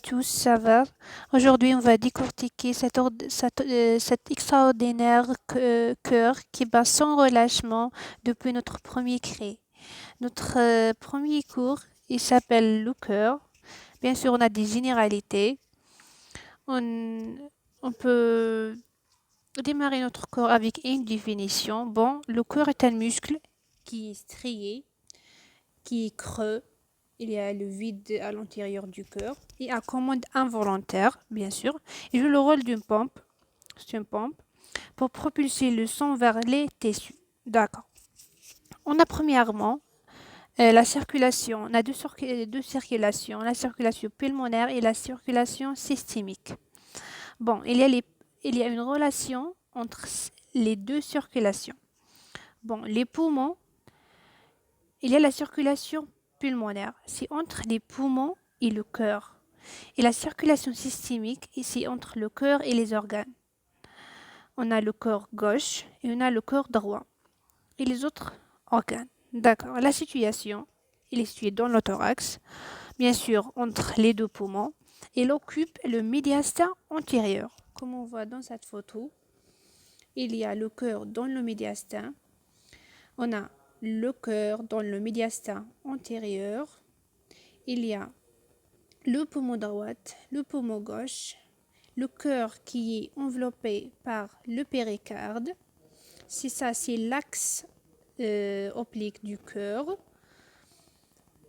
Tous, ça va? Aujourd'hui, on va décortiquer cet extraordinaire cœur qui bat sans relâchement depuis notre premier cri. Notre premier cours, il s'appelle le cœur. Bien sûr, on a des généralités. On, on peut démarrer notre corps avec une définition. Bon, le cœur est un muscle qui est strié, qui est creux. Il y a le vide à l'intérieur du cœur et à commande involontaire, bien sûr. Il joue le rôle d'une pompe, c'est une pompe, pour propulser le sang vers les tissus. D'accord. On a premièrement la circulation. On a deux circulations, la circulation pulmonaire et la circulation systémique. Bon, il y a une relation entre les deux circulations. Bon, les poumons, il y a la circulation pulmonaire. C'est entre les poumons et le cœur. Et la circulation systémique, ici entre le cœur et les organes. On a le cœur gauche et on a le cœur droit. Et les autres organes. D'accord. La situation, il est situé dans le thorax, bien sûr entre les deux poumons. Il occupe le médiastin antérieur. Comme on voit dans cette photo, il y a le cœur dans le médiastin. On a le cœur dans le médiastin antérieur. Il y a le poumon droit, le poumon gauche, le cœur qui est enveloppé par le péricarde. C'est ça, c'est l'axe oblique du cœur.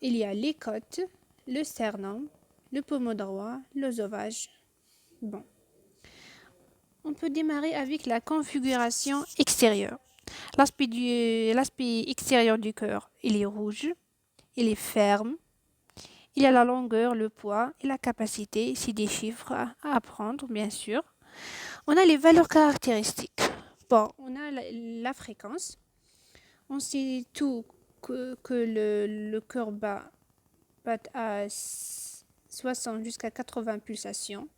Il y a les côtes, le sternum, le poumon droit, l'œsophage. Bon. On peut démarrer avec la configuration extérieure. L'aspect extérieur du cœur, il est rouge, il est ferme. Il y a la longueur, le poids et la capacité, c'est des chiffres à apprendre, bien sûr. On a les valeurs caractéristiques. Bon, on a la fréquence. On sait tout que le cœur bat à 60 jusqu'à 80 pulsations.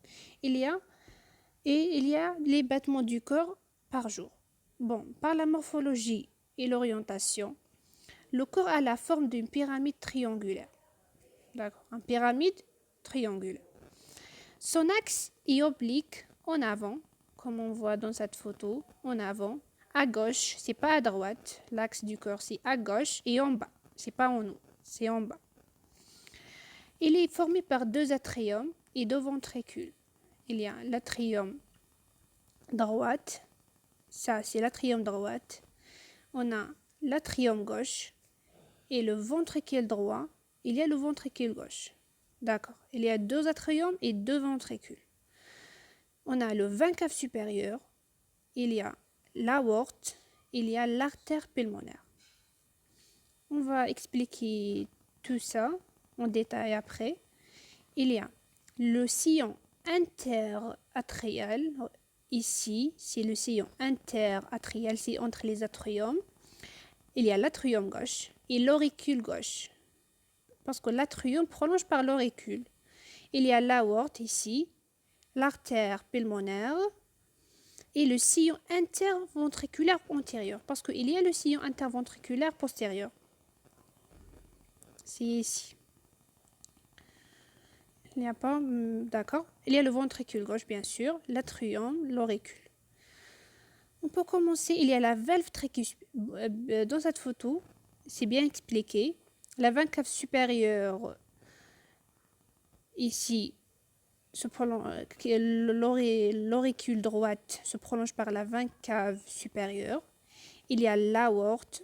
Il y a les battements du cœur par jour. Bon, par la morphologie et l'orientation, le corps a la forme d'une pyramide triangulaire. D'accord, une pyramide triangulaire. Son axe est oblique en avant, comme on voit dans cette photo, en avant. À gauche, c'est pas à droite. L'axe du corps, c'est à gauche et en bas. C'est pas en haut, c'est en bas. Il est formé par deux atriums et deux ventricules. Il y a l'atrium droite, ça c'est l'atrium droite. On a l'atrium gauche et le ventricule droit. Il y a le ventricule gauche. D'accord. Il y a deux atriums et deux ventricules. On a le vin cave supérieur, il y a l'aorte, il y a l'artère pulmonaire. On va expliquer tout ça en détail après. Il y a le sillon interatrial. Ici, c'est le sillon interatrial, c'est entre les atriums. Il y a l'atrium gauche et l'auricule gauche. Parce que l'atrium prolonge par l'auricule. Il y a l'aorte ici, l'artère pulmonaire et le sillon interventriculaire antérieur. Parce qu'il y a le sillon interventriculaire postérieur. C'est ici. Il n'y a pas... D'accord. Il y a le ventricule gauche, bien sûr, l'atrium, l'auricule. On peut commencer. Il y a la valve tricuspide. Dans cette photo, c'est bien expliqué. La valve cave supérieure, ici, l'auricule droite se prolonge par la veine cave supérieure. Il y a l'aorte,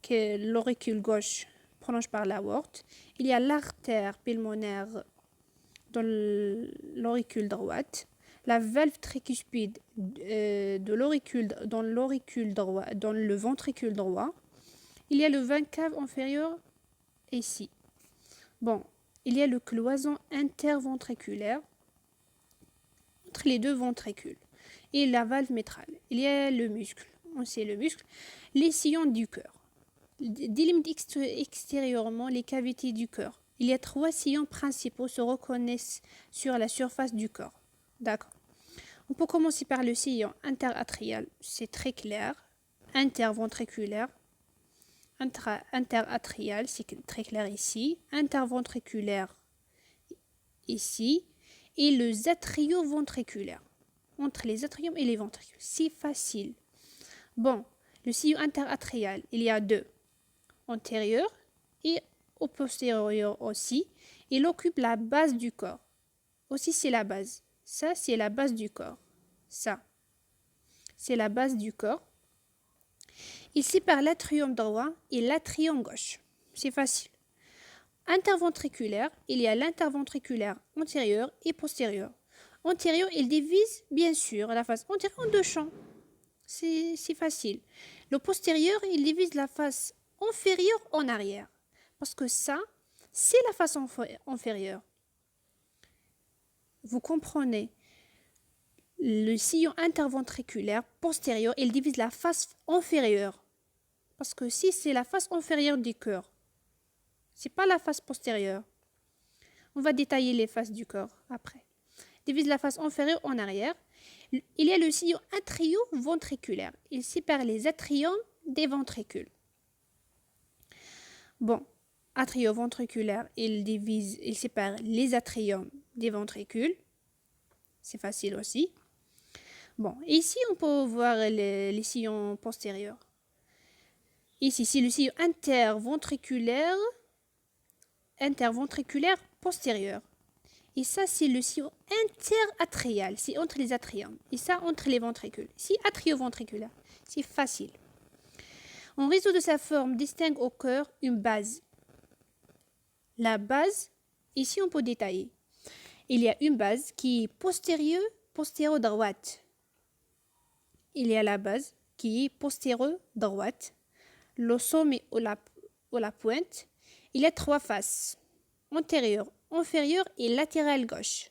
que l'auricule gauche prolonge par l'aorte. Il y a l'artère pulmonaire dans l'auricule droite. La valve tricuspide dans l'auricule droit, dans le ventricule droit. Il y a le veine cave inférieur ici. Bon, il y a le cloison interventriculaire entre les deux ventricules et la valve mitrale. Il y a le muscle, on sait le muscle, les sillons du cœur. Délimitent extérieurement les cavités du cœur. Il y a trois sillons principaux se reconnaissent sur la surface du corps. D'accord. On peut commencer par le sillon interatrial, c'est très clair, interventriculaire, interatrial, c'est très clair ici, interventriculaire ici, et le atrioventriculaire, entre les atriums et les ventricules. C'est facile. Bon, le sillon interatrial, il y a deux, antérieur et au postérieur aussi. Il occupe la base du corps. Aussi, c'est la base. Ça, c'est la base du corps. Ça, c'est la base du corps. Il sépare l'atrium droit et l'atrium gauche. C'est facile. Interventriculaire, il y a l'interventriculaire antérieur et postérieur. Antérieur, il divise bien sûr la face antérieure en deux champs. C'est facile. Le postérieur, il divise la face inférieure en arrière. Parce que ça, c'est la face inférieure. Vous comprenez? Le sillon interventriculaire postérieur, il divise la face inférieure. Parce que si c'est la face inférieure du cœur, c'est pas la face postérieure. On va détailler les faces du corps après. Divise la face inférieure en arrière. Il y a le sillon atrio-ventriculaire. Il sépare les atriums des ventricules. Bon, atrio-ventriculaire, il sépare les atriums des ventricules. C'est facile aussi. Bon, ici on peut voir les sillons postérieurs. Ici, c'est le sillon interventriculaire postérieur. Et ça, c'est le sillon interatrial, c'est entre les atriums. Et ça, entre les ventricules. C'est atrio-ventriculaire. C'est facile. En raison de sa forme, distingue au cœur une base. La base, ici, on peut détailler. Il y a une base qui est postéro-droite. Il y a la base qui est postéro-droite. Le sommet ou la pointe. Il y a trois faces. Antérieure, inférieure et latérale gauche.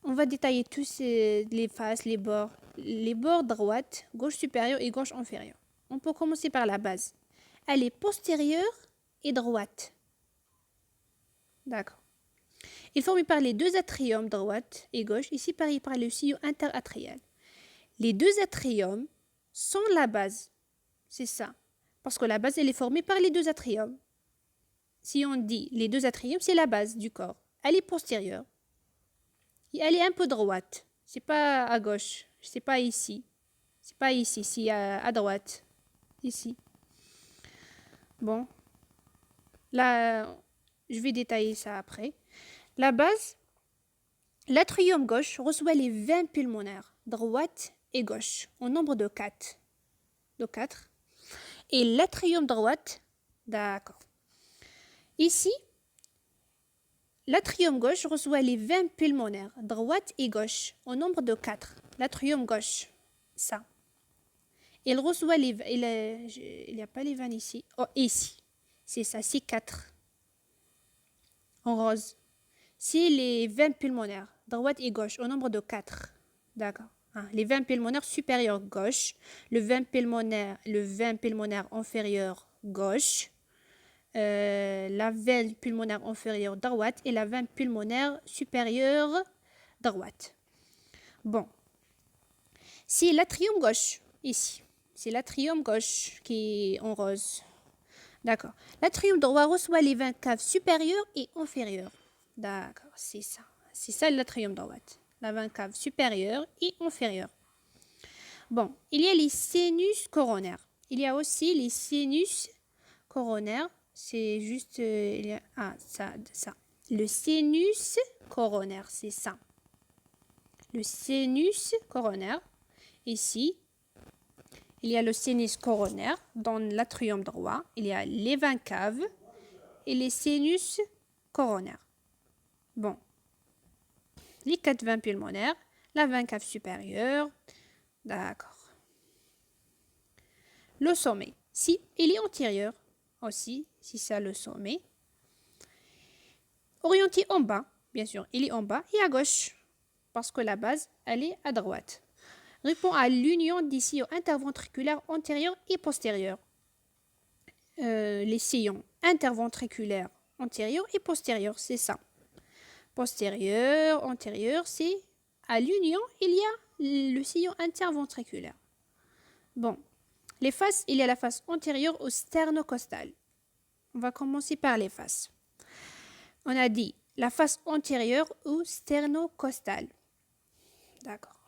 On va détailler tous les faces, les bords. Les bords droite, gauche supérieure et gauche inférieure. On peut commencer par la base. Elle est postérieure et droite. D'accord. Il est formé par les deux atriums droite et gauche et séparé par le sillon interatrial. Les deux atriums sont la base. C'est ça. Parce que la base, elle est formée par les deux atriums. Si on dit les deux atriums, c'est la base du corps. Elle est postérieure. Et elle est un peu droite. C'est pas à gauche. C'est pas ici. C'est pas ici. C'est à droite. Ici. Bon. Là, je vais détailler ça après. La base, l'atrium gauche reçoit les veines pulmonaires, droite et gauche, au nombre de 4. Et l'atrium droite, d'accord. Ici, l'atrium gauche reçoit les veines pulmonaires, droite et gauche, au nombre de 4. L'atrium gauche, ça. Il reçoit les... Il n'y a pas les veines ici. Oh, ici. C'est ça, c'est 4. En rose. C'est les veines pulmonaires, droite et gauche, au nombre de 4. D'accord. Les veines pulmonaires supérieures gauche, le veine pulmonaire inférieur gauche, la veine pulmonaire inférieure droite et la veine pulmonaire supérieure droite. Bon. C'est l'atrium gauche, ici. C'est l'atrium gauche qui est en rose. D'accord. L'atrium droit reçoit les veines caves supérieures et inférieures. D'accord, c'est ça. C'est ça l'atrium droite. La veine cave supérieure et inférieure. Bon, il y a les sinus coronaires. Il y a aussi les sinus coronaires. C'est juste... ça. Le sinus coronaire, c'est ça. Le sinus coronaire. Ici, il y a le sinus coronaire dans l'atrium droit. Il y a les veines caves et les sinus coronaires. Bon. Les 4 veines pulmonaires, la veine cave supérieure. D'accord. Le sommet. Si il est antérieur aussi, si c'est le sommet. Orienté en bas, bien sûr, il est en bas et à gauche. Parce que la base, elle est à droite. Répond à l'union des sillons interventriculaires antérieurs et postérieurs. Les sillons interventriculaires antérieurs et postérieurs, c'est ça. Postérieur, antérieur, c'est à l'union, il y a le sillon interventriculaire. Bon, Les faces, il y a la face antérieure ou sternocostale. On va commencer par les faces. On a dit la face antérieure ou sternocostale. D'accord.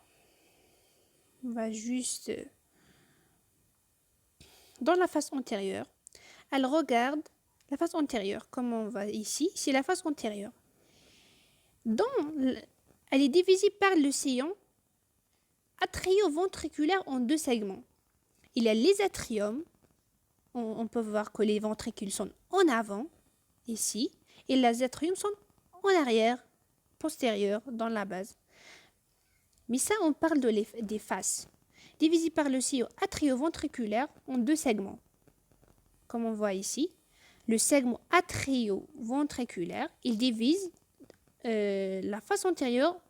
On va juste... Dans la face antérieure, elle regarde la face antérieure, comme on va ici, c'est la face antérieure. Elle est divisée par le sillon atrio-ventriculaire en deux segments. Il y a les atriums, on peut voir que les ventricules sont en avant, ici, et les atriums sont en arrière, postérieur, dans la base. Mais ça, on parle des faces, divisées par le sillon atrio-ventriculaire en deux segments. Comme on voit ici, le segment atrio-ventriculaire, il divise la face antérieure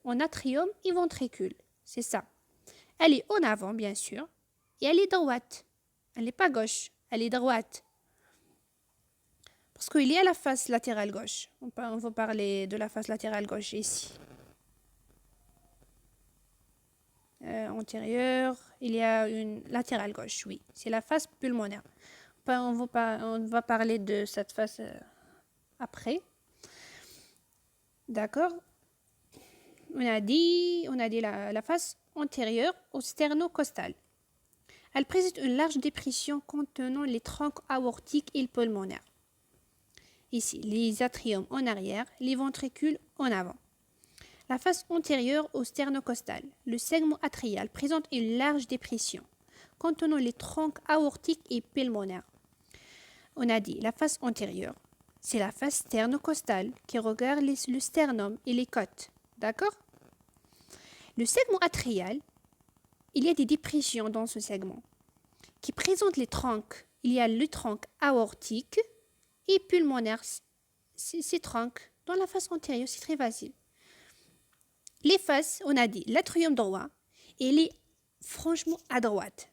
en atrium et ventricule. C'est ça. Elle est en avant, bien sûr, et elle est droite. Elle n'est pas gauche, elle est droite. Parce qu'il y a la face latérale gauche. On va parler de la face latérale gauche ici. Antérieure, il y a une latérale gauche, oui. C'est la face pulmonaire. On va parler de cette face après. D'accord. On a dit la face antérieure au sternocostal. Elle présente une large dépression contenant les troncs aortiques et pulmonaires. Ici, les atriums en arrière, les ventricules en avant. La face antérieure au sternocostal, le segment atrial présente une large dépression contenant les troncs aortiques et pulmonaires. On a dit la face antérieure, c'est la face sternocostale qui regarde le sternum et les côtes. D'accord? Le segment atrial, il y a des dépressions dans ce segment qui présentent les troncs. Il y a le tronc aortique et pulmonaire. Ces troncs dans la face antérieure, c'est très facile. Les faces, on a dit l'atrium droit, il est franchement à droite.